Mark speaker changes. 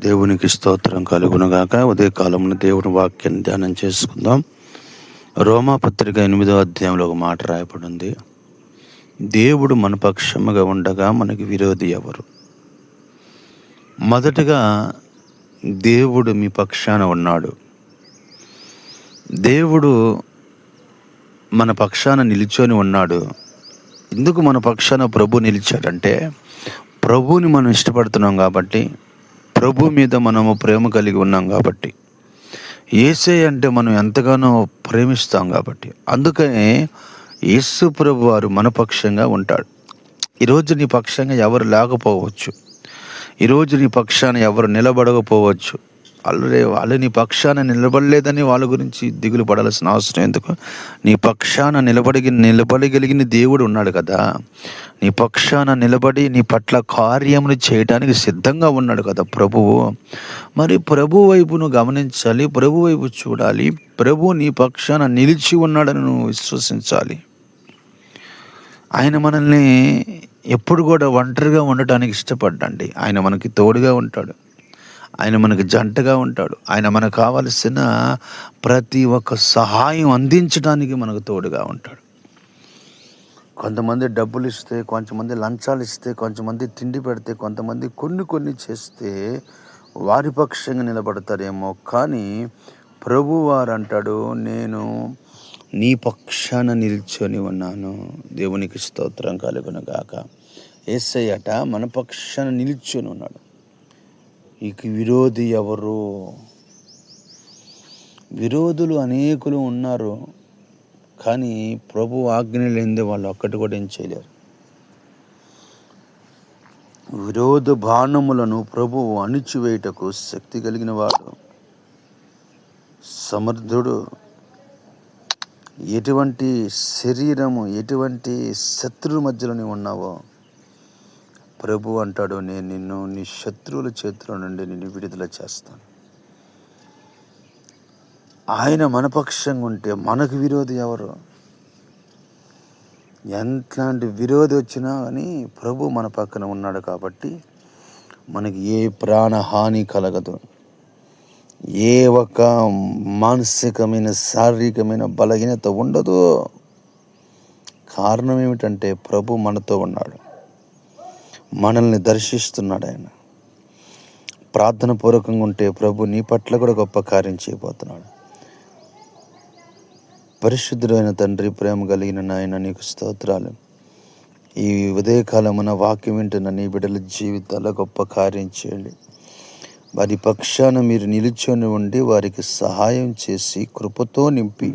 Speaker 1: దేవునికి స్తోత్రం కలుగునుగాక. ఉదయకాలమున దేవుని వాక్యాన్ని ధ్యానం చేసుకుందాం. రోమాపత్రిక 8వ అధ్యాయంలో ఒక మాట రాయబడింది. దేవుడు మన పక్షముగా ఉండగా మనకి విరోధి ఎవరు? మొదటగా దేవుడు మీ పక్షాన ఉన్నాడు. దేవుడు మన పక్షాన నిలిచొని ఉన్నాడు. ఎందుకు మన పక్షాన ప్రభు నిలిచాడంటే, ప్రభువుని మనం ఇష్టపడుతున్నాం కాబట్టి, ప్రభు మీద మనము ప్రేమ కలిగి ఉన్నాం కాబట్టి, యేసయ్య అంటే మనం ఎంతగానో ప్రేమిస్తాం కాబట్టి, అందుకనే యేసు ప్రభు వారు మన పక్షంగా ఉంటాడు. ఈరోజు నీ పక్షంగా ఎవరు లేకపోవచ్చు, ఈరోజు నీ పక్షాన ఎవరు నిలబడకపోవచ్చు. వాళ్ళు నీ పక్షాన నిలబడలేదని వాళ్ళ గురించి దిగులు పడాల్సిన అవసరం ఎందుకు? నీ పక్షాన నిలబడగలిగిన దేవుడు ఉన్నాడు కదా. నీ పక్షాన నిలబడి నీ పట్ల కార్యములు చేయడానికి సిద్ధంగా ఉన్నాడు కదా ప్రభువు. మరి ప్రభు వైపు నువ్వు గమనించాలి, ప్రభు వైపు చూడాలి. ప్రభు నీ పక్షాన నిలిచి ఉన్నాడని నువ్వు విశ్వసించాలి. ఆయన మనల్ని ఎప్పుడు కూడా ఒంటరిగా ఉండటానికి ఇష్టపడ్డండి. ఆయన మనకి తోడుగా ఉంటాడు, ఆయన మనకి జంటగా ఉంటాడు. ఆయన మనకు కావలసిన ప్రతి ఒక్క సహాయం అందించడానికి మనకు తోడుగా ఉంటాడు. కొంతమంది డబ్బులు ఇస్తే, కొంతమంది లంచాలు ఇస్తే, కొంతమంది తిండి పెడితే, కొంతమంది కొన్ని చేస్తే వారి పక్షంగా నిలబడతారేమో. కానీ ప్రభువారు అంటాడు, నేను నీ పక్షాన నిల్చొని ఉన్నాను. దేవునికి స్తోత్రం కలుగునుగాక. యేసయ్యట మన పక్షాన నిల్చొని ఉన్నాడు. ఇక విరోధి ఎవరు? విరోధులు అనేకులు ఉన్నారు, కానీ ప్రభు ఆజ్ఞ లేనిదే వాళ్ళు ఒక్కటి కూడా ఏం చేయలేరు. విరోధ బాణములను ప్రభువు అణిచివేయుటకు శక్తి కలిగిన వాడు, సమర్థుడు. ఎటువంటి శరీరము, ఎటువంటి శత్రువుల మధ్యలో నీవు ఉన్నావో ప్రభు అంటాడు, నేను నిన్ను నీ శత్రువుల చేతిలో నుండి నిన్ను విడుదల చేస్తాను. ఆయన మన పక్షంగా ఉంటే మనకు విరోధి ఎవరు? ఎంతలాంటి విరోధి వచ్చినా కానీ ప్రభు మన పక్కన ఉన్నాడు కాబట్టి మనకి ఏ ప్రాణహాని కలగదు, ఏ ఒక మానసికమైన శారీరకమైన బలహీనత ఉండదు. కారణం ఏమిటంటే ప్రభు మనతో ఉన్నాడు, మనల్ని దర్శిస్తున్నాడు. ఆయన ప్రార్థన పూర్వకంగా ఉంటే ప్రభు నీ పట్ల కూడా గొప్ప కార్యం చేయబోతున్నాడు. పరిశుద్ధుడైన తండ్రి, ప్రేమ కలిగిన నాయన, నీకు స్తోత్రాలు. ఈ ఉదయకాలమున వాక్యం వింటున్న నీ బిడ్డల జీవితాల్లో గొప్ప కార్యం చేయండి. వారి పక్షాన మీరు నిలుచొని ఉండి వారికి సహాయం చేసి కృపతో నింపి